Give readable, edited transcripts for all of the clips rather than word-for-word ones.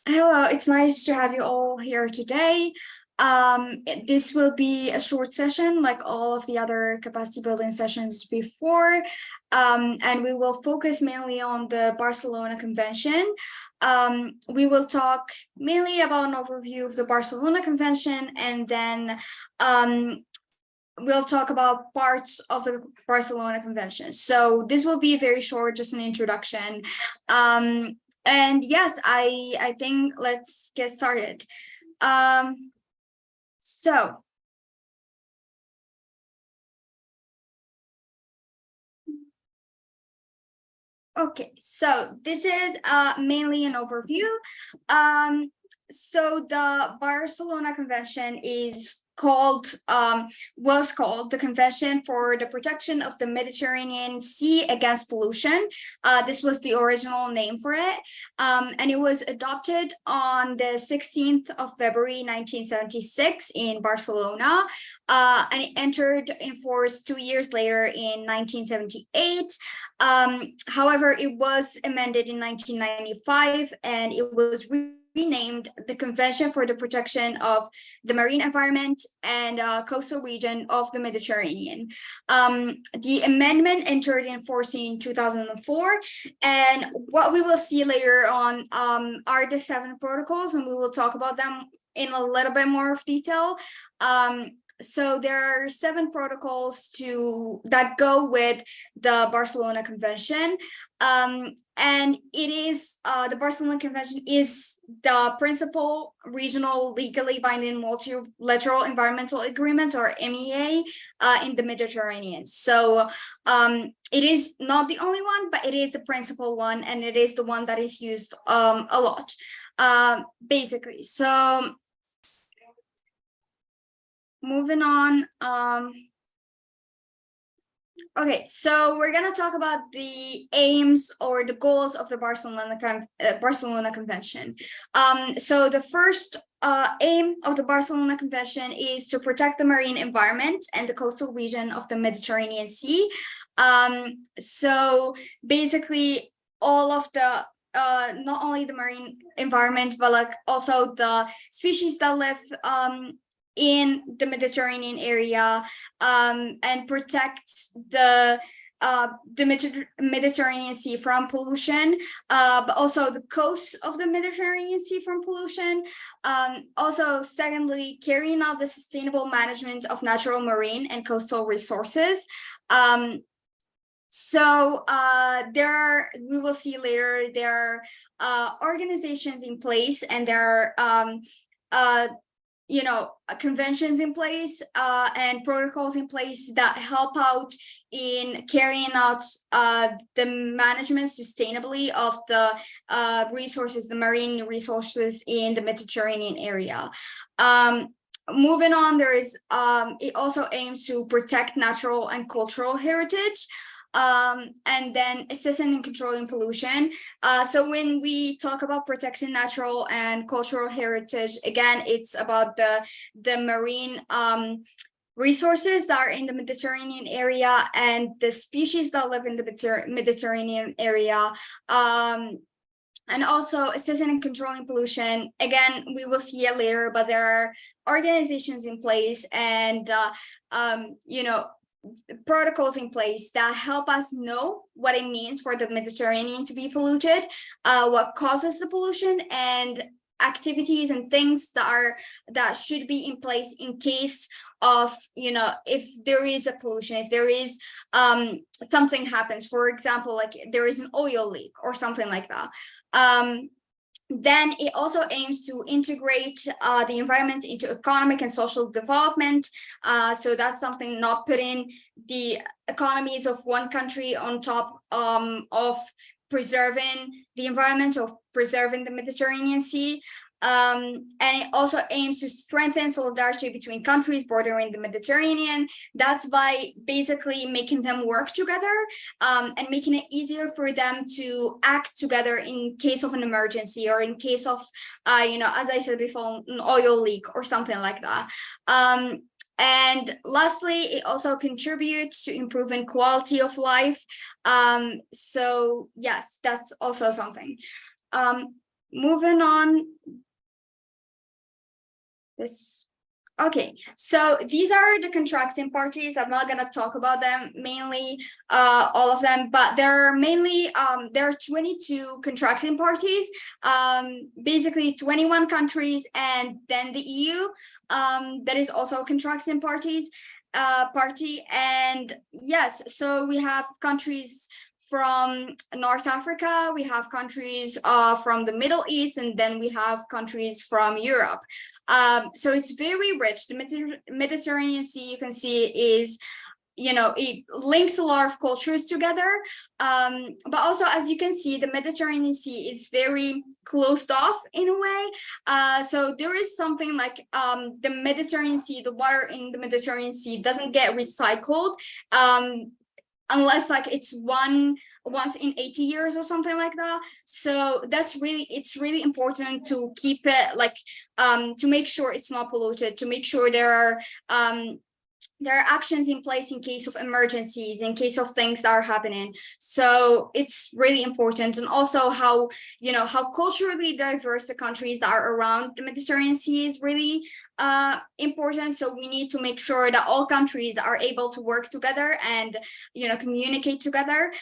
Hello, it's nice to have you all here today. This will be a short session like all of the other capacity building sessions before, and we will focus mainly on the Barcelona Convention. We will talk mainly about an overview of the Barcelona Convention, and then we'll talk about parts of the Barcelona Convention. So this will be very short, just an introduction. And yes, I think let's get started. So okay, so this is mainly an overview. So the Barcelona Convention was called the Convention for the Protection of the Mediterranean Sea Against Pollution. This was the original name for it, and it was adopted on the 16th of February 1976 in Barcelona, and it entered in force 2 years later in 1978. However, it was amended in 1995, and it was renamed the Convention for the Protection of the Marine Environment and Coastal Region of the Mediterranean. The amendment entered in force in 2004, and what we will see later on are the 7 protocols, and we will talk about them in a little bit more of detail. So there are 7 protocols that go with the Barcelona Convention, and it is the Barcelona Convention is the principal regional legally binding multilateral environmental agreement, or MEA, in the Mediterranean. So it is not the only one, but it is the principal one, and it is the one that is used a lot, basically. So moving on. Okay, so we're gonna talk about the aims or the goals of the Barcelona Convention. So the first aim of the Barcelona Convention is to protect the marine environment and the coastal region of the Mediterranean Sea. So basically, all of the not only the marine environment, but like also the species that live in the Mediterranean area, and protect the Mediterranean Sea from pollution, but also the coast of the Mediterranean Sea from pollution. Also, secondly, carrying out the sustainable management of natural marine and coastal resources. So we will see later, there are organizations in place, and there are conventions in place and protocols in place that help out in carrying out the management sustainably of the resources, the marine resources in the Mediterranean area. Moving on, it also aims to protect natural and cultural heritage, and then assessing and controlling pollution. So when we talk about protecting natural and cultural heritage, again, it's about the marine resources that are in the Mediterranean area and the species that live in the Mediterranean area. And also assessing and controlling pollution. Again, we will see it later, but there are organizations in place and protocols in place that help us know what it means for the Mediterranean to be polluted, what causes the pollution, and activities and things that should be in place in case of, if there is a pollution, if there is something happens, for example, like there is an oil leak or something like that. Then it also aims to integrate the environment into economic and social development. So that's something, not putting the economies of one country on top of preserving the environment, or preserving the Mediterranean Sea. And it also aims to strengthen solidarity between countries bordering the Mediterranean. That's by basically making them work together, and making it easier for them to act together in case of an emergency, or in case of, as I said before, an oil leak or something like that. And lastly, it also contributes to improving quality of life. So yes, that's also something. Moving on. Okay, so these are the contracting parties. I'm not gonna talk about them mainly, all of them, but there are mainly there are 22 contracting parties, basically 21 countries, and then the EU, that is also a contracting party. And yes, so we have countries from North Africa, we have countries from the Middle East, and then we have countries from Europe. So it's very rich. The Mediterranean Sea, you can see, is, it links a lot of cultures together. But also, as you can see, the Mediterranean Sea is very closed off in a way. So there is something like the Mediterranean Sea, the water in the Mediterranean Sea doesn't get recycled. Unless like it's once in 80 years or something like that. So it's really important to keep it like to make sure it's not polluted, to make sure there are actions in place in case of emergencies, in case of things that are happening. So it's really important. And also how culturally diverse the countries that are around the Mediterranean Sea is really important. So we need to make sure that all countries are able to work together and communicate together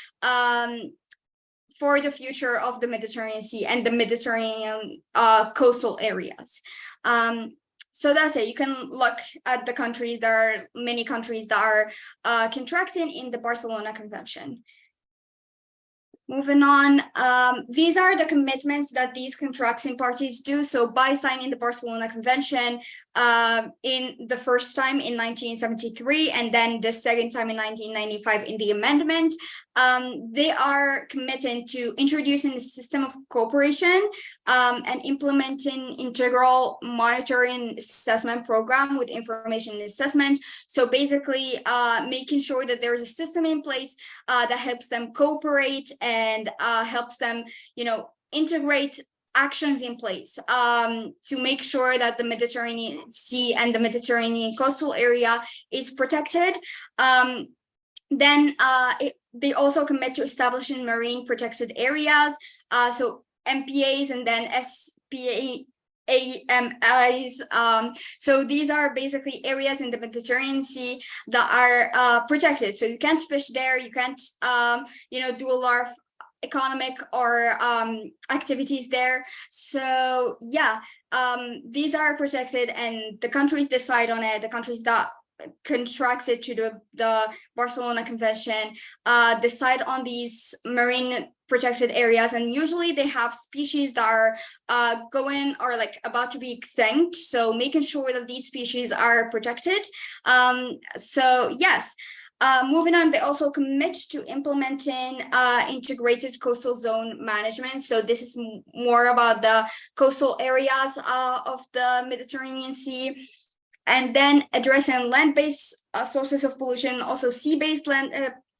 for the future of the Mediterranean Sea and the Mediterranean coastal areas. So that's it. You can look at the countries. There are many countries that are contracting in the Barcelona Convention. Moving on, these are the commitments that these contracting parties do. So by signing the Barcelona Convention in the first time in 1973, and then the second time in 1995 in the amendment, they are committed to introducing a system of cooperation and implementing integral monitoring assessment program with information assessment. So basically making sure that there's a system in place that helps them cooperate and helps them, integrate actions in place to make sure that the Mediterranean Sea and the Mediterranean coastal area is protected. Then they also commit to establishing marine protected areas, so MPAs and then AMIs. So these are basically areas in the Mediterranean Sea that are protected. So you can't fish there, you can't do a lot of economic or activities there. So yeah, these are protected, and the countries decide on it. The countries that contracted to the Barcelona Convention decide on these marine protected areas, and usually they have species that are going or like about to be extinct, so making sure that these species are protected. So yes. Moving on, they also commit to implementing integrated coastal zone management. So this is more about the coastal areas of the Mediterranean Sea, and then addressing land-based sources of pollution, also sea-based land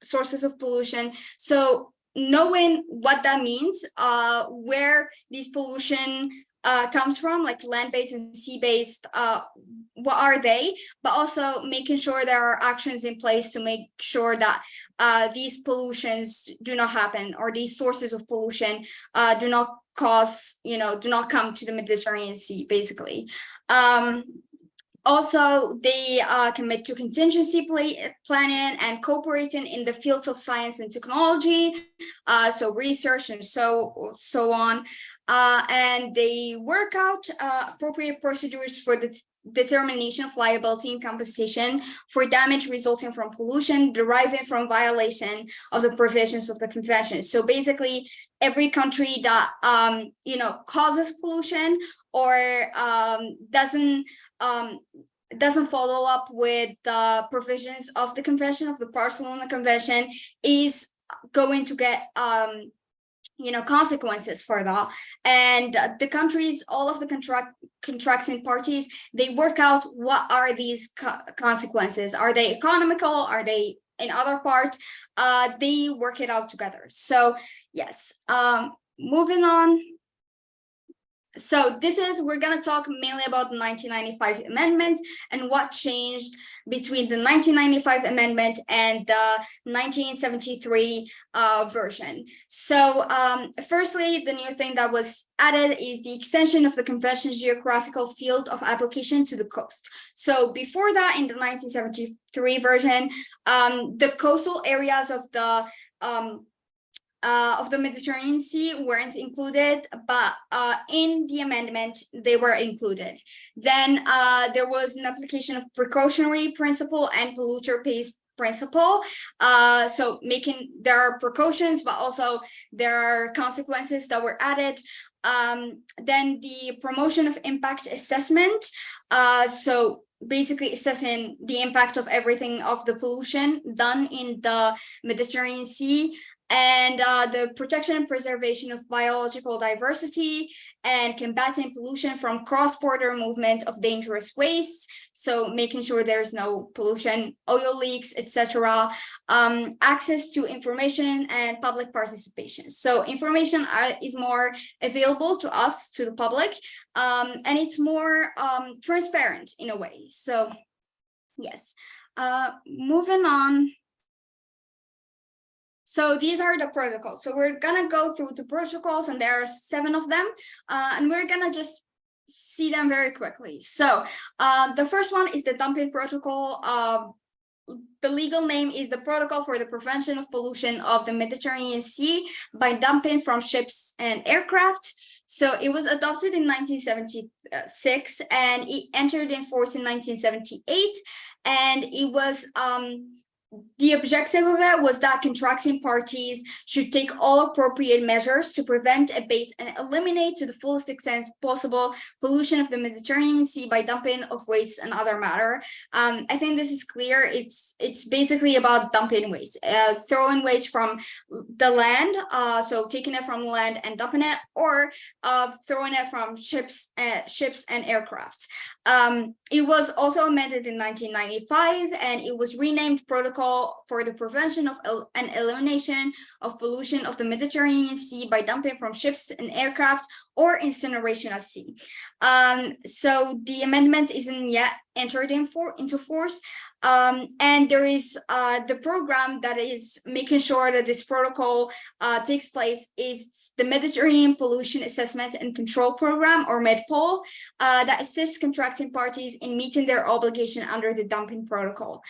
sources of pollution. So knowing what that means, where these pollution comes from, like land-based and sea-based, what are they, but also making sure there are actions in place to make sure that these pollutions do not happen, or these sources of pollution do not come to the Mediterranean Sea, basically. Also, they commit to contingency planning and cooperating in the fields of science and technology, so research and so on. And they work out appropriate procedures for the determination of liability and compensation for damage resulting from pollution deriving from violation of the provisions of the convention. So basically, every country that causes pollution or doesn't follow up with the provisions of the convention, of the Barcelona Convention, is going to get consequences for that. And the countries, all of the contracting parties, they work out what are these consequences. Are they economical? Are they in other parts? They work it out together. So yes, moving on. So we're going to talk mainly about the 1995 amendments and what changed between the 1995 amendment and the 1973 version. So firstly, the new thing that was added is the extension of the convention's geographical field of application to the coast. So before that, in the 1973 version, the coastal areas of the Mediterranean Sea weren't included, but in the amendment, they were included. Then there was an application of precautionary principle and polluter pays principle. So there are precautions, but also there are consequences that were added. Then the promotion of impact assessment. So basically assessing the impact of everything of the pollution done in the Mediterranean Sea, and the protection and preservation of biological diversity, and combating pollution from cross-border movement of dangerous waste. So making sure there's no pollution, oil leaks, etc. Access to information and public participation. So information is more available to us, to the public, and it's more transparent in a way. So yes, moving on. So these are the protocols. So we're gonna go through the protocols, and there are 7 of them, and we're gonna just see them very quickly. So the first one is the dumping protocol. The legal name is the Protocol for the Prevention of Pollution of the Mediterranean Sea by Dumping from Ships and Aircraft. So it was adopted in 1976, and it entered in force in 1978, and it was the objective of it was that contracting parties should take all appropriate measures to prevent, abate, and eliminate to the fullest extent possible pollution of the Mediterranean Sea by dumping of waste and other matter. I think this is clear. It's basically about dumping waste, throwing waste from the land, so taking it from the land and dumping it, or throwing it from ships and aircraft. It was also amended in 1995, and it was renamed Protocol for the Prevention of and Elimination of Pollution of the Mediterranean Sea by Dumping from Ships and Aircraft or Incineration at Sea. So the amendment isn't yet entered into force. And there is the program that is making sure that this protocol takes place is the Mediterranean Pollution Assessment and Control Program, or MEDPOL, that assists contracting parties in meeting their obligation under the dumping protocol.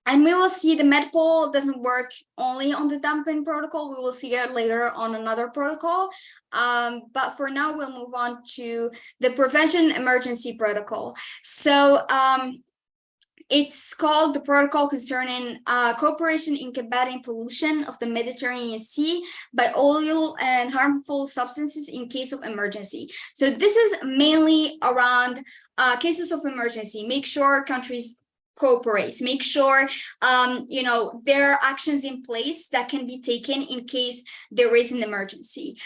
And we will see the MEDPOL doesn't work only on the dumping protocol. We will see it later on another protocol. But for now, we'll move on to the Prevention Emergency Protocol. So it's called the Protocol Concerning Cooperation in Combating Pollution of the Mediterranean Sea by Oil and Harmful Substances in Case of Emergency. So this is mainly around cases of emergency. Make sure countries cooperate, make sure there are actions in place that can be taken in case there is an emergency.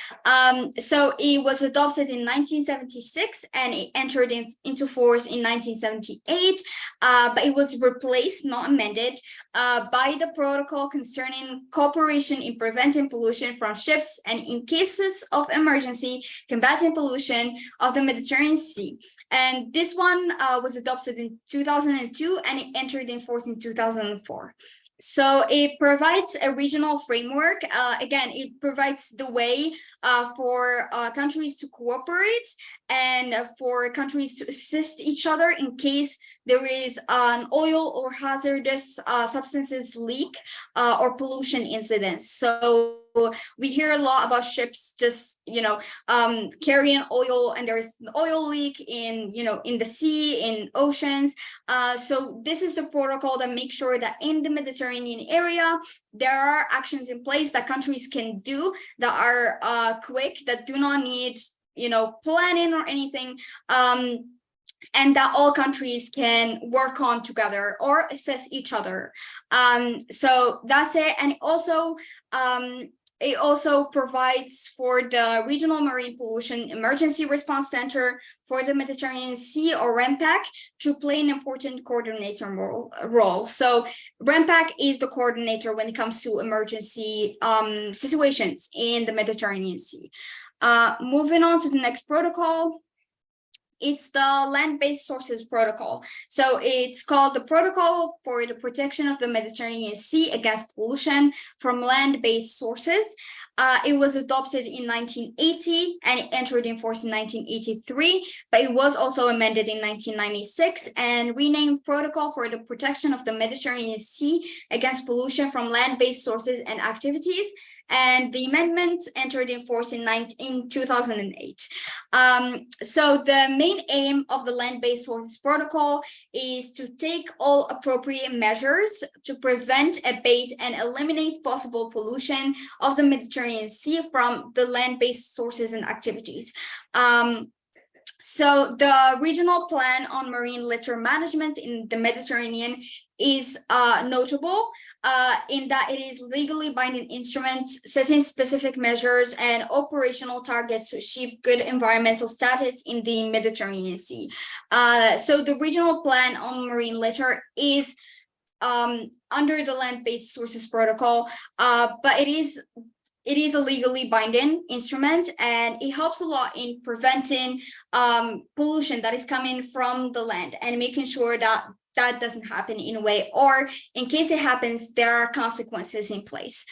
So it was adopted in 1976, and it entered into force in 1978, but it was replaced, not amended, by the Protocol Concerning Cooperation in Preventing Pollution from Ships and in Cases of Emergency Combating Pollution of the Mediterranean Sea. And this one was adopted in 2002, and it entered in force in 2004. So it provides a regional framework. Again, it provides the way for countries to cooperate and for countries to assist each other in case there is an oil or hazardous substances leak or pollution incidents. So we hear a lot about ships just carrying oil, and there's an oil leak in the sea, in oceans. So this is the protocol that makes sure that in the Mediterranean area there are actions in place that countries can do that are quick, that do not need planning or anything, and that all countries can work on together or assess each other. So that's it. And it also provides for the Regional Marine Pollution Emergency Response Center for the Mediterranean Sea, or REMPAC, to play an important coordinator role. So REMPAC is the coordinator when it comes to emergency situations in the Mediterranean Sea. Moving on to the next protocol, it's the land-based sources protocol. So it's called the Protocol for the Protection of the Mediterranean Sea Against Pollution from Land-Based Sources. It was adopted in 1980 and it entered in force in 1983, but it was also amended in 1996 and renamed Protocol for the Protection of the Mediterranean Sea Against Pollution from Land-Based Sources and Activities. And the amendments entered in force in 2008. So the main aim of the Land-Based Sources Protocol is to take all appropriate measures to prevent, abate, and eliminate possible pollution of the Mediterranean Sea from the land-based sources and activities. So the regional plan on marine litter management in the Mediterranean is notable in that it is legally binding instruments setting specific measures and operational targets to achieve good environmental status in the Mediterranean Sea. So the regional plan on marine litter is under the Land-Based Sources Protocol, but it is a legally binding instrument and it helps a lot in preventing pollution that is coming from the land and making sure that that doesn't happen in a way, or in case it happens, there are consequences in place.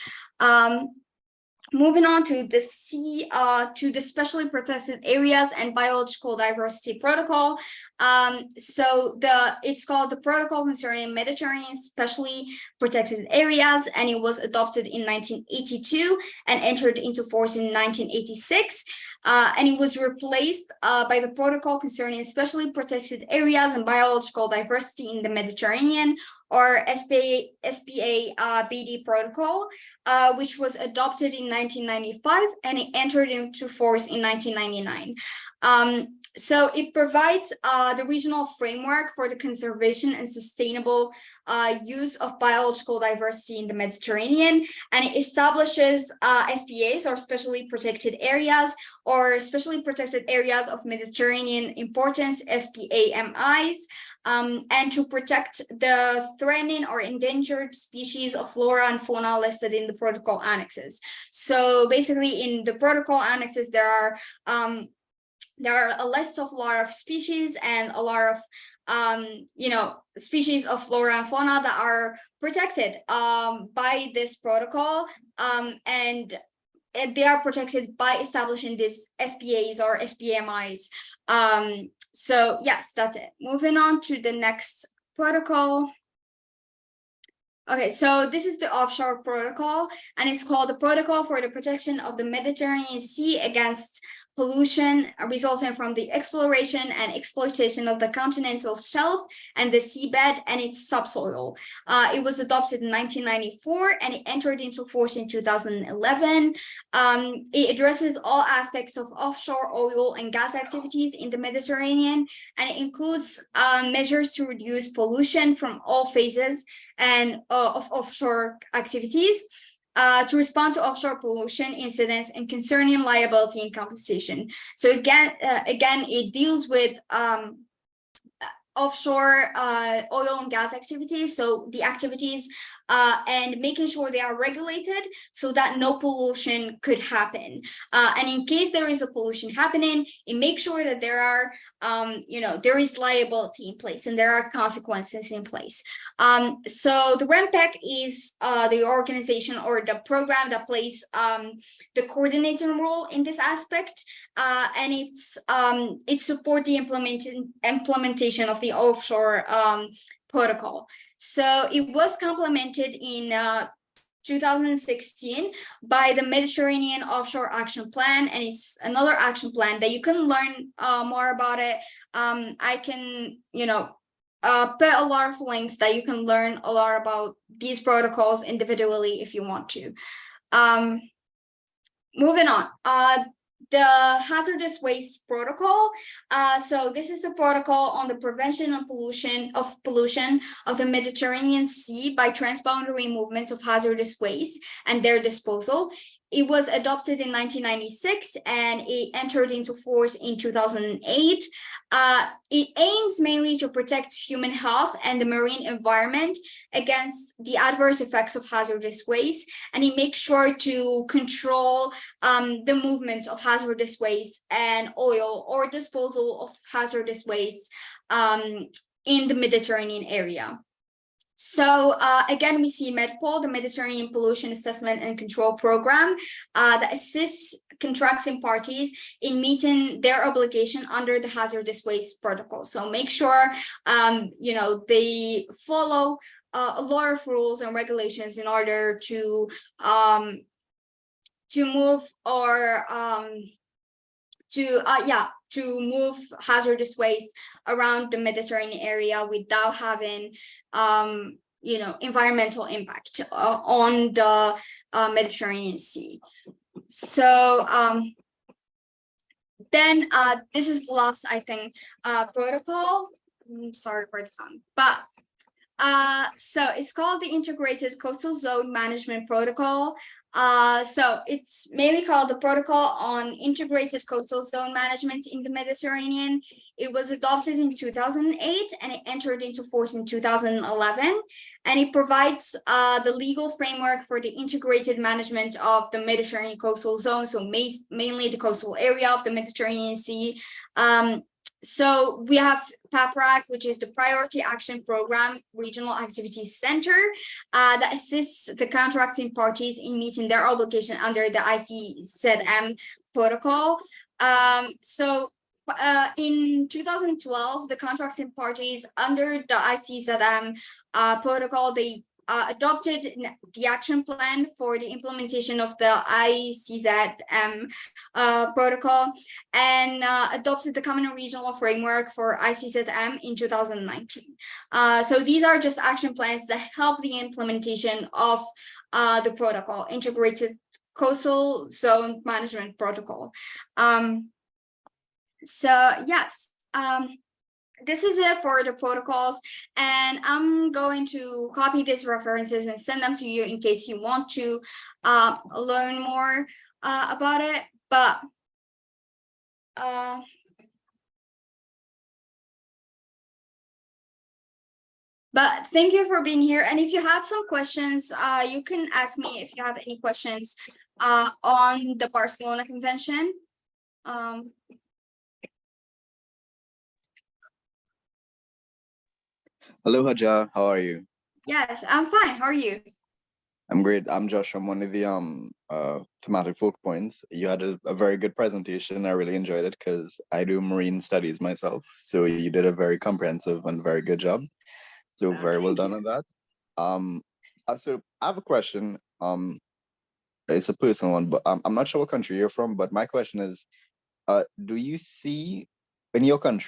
Moving on to the specially protected areas and biological diversity protocol. It's called the Protocol Concerning Mediterranean Specially Protected Areas, and it was adopted in 1982 and entered into force in 1986. And it was replaced by the Protocol Concerning Specially Protected Areas and Biological Diversity in the Mediterranean, or SPA-BD Protocol, which was adopted in 1995 and it entered into force in 1999. So it provides the regional framework for the conservation and sustainable use of biological diversity in the Mediterranean, and it establishes SPAs, or specially protected areas, or specially protected areas of Mediterranean importance, SPAMIs, and to protect the threatened or endangered species of flora and fauna listed in the protocol annexes. So basically in the protocol annexes, there are a list of a lot of species and a lot of species of flora and fauna that are protected by this protocol, and they are protected by establishing these SPAs or SPMIs. So yes, that's it. Moving on to the next protocol. Okay, so this is the offshore protocol, and it's called the Protocol for the Protection of the Mediterranean Sea Against Pollution resulting from the exploration and exploitation of the continental shelf and the seabed and its subsoil. It was adopted in 1994 and it entered into force in 2011. It addresses all aspects of offshore oil and gas activities in the Mediterranean, and it includes measures to reduce pollution from all phases and of offshore activities. To respond to offshore pollution incidents and concerning liability and compensation. So again, it deals with offshore oil and gas activities. So the activities and making sure they are regulated so that no pollution could happen. And in case there is a pollution happening, it makes sure that there are there is liability in place and there are consequences in place. So the REMPEC is the organization or the program that plays the coordinating role in this aspect, and it supports the implementation of the offshore protocol. So it was complemented in 2016 by the Mediterranean Offshore Action Plan, and it's another action plan that you can learn more about it. I can, put a lot of links that you can learn a lot about these protocols individually if you want to. Moving on. The hazardous waste protocol. So this is the protocol on the prevention and pollution of the Mediterranean Sea by transboundary movements of hazardous waste and their disposal. It was adopted in 1996 and it entered into force in 2008. It aims mainly to protect human health and the marine environment against the adverse effects of hazardous waste, and it makes sure to control the movement of hazardous waste and oil or disposal of hazardous waste in the Mediterranean area. So again, we see MEDPOL, the Mediterranean Pollution Assessment and Control Program, that assists contracting parties in meeting their obligation under the hazardous waste protocol. So make sure, they follow a lot of rules and regulations in order to move or to move hazardous waste around the Mediterranean area without having environmental impact on the Mediterranean Sea. So then this is the last, I think, protocol. I'm sorry for the sound, but so it's called the Integrated Coastal Zone Management Protocol. So it's mainly called the Protocol on Integrated Coastal Zone Management in the Mediterranean. It was adopted in 2008 and it entered into force in 2011. And it provides the legal framework for the integrated management of the Mediterranean coastal zone, so mainly the coastal area of the Mediterranean Sea. So we have PAPRAC, which is the Priority Action Program Regional Activities Center, that assists the contracting parties in meeting their obligation under the ICZM protocol. In 2012, the contracting parties under the ICZM protocol, they adopted the action plan for the implementation of the ICZM protocol and adopted the common regional framework for ICZM in 2019. So these are just action plans that help the implementation of the protocol, Integrated Coastal Zone Management Protocol. So yes, this is it for the protocols, and I'm going to copy these references and send them to you in case you want to learn more about it. But thank you for being here. And if you have some questions, you can ask me if you have any questions on the Barcelona Convention. Hello, Hajar. How are you? Yes, I'm fine. How are you? I'm great. I'm Josh. I'm one of the thematic focal points. You had a very good presentation. I really enjoyed it because I do marine studies myself. So you did a very comprehensive and very good job. So very well done on that. So I have a question. It's a personal one, but I'm not sure what country you're from. But my question is, do you see in your country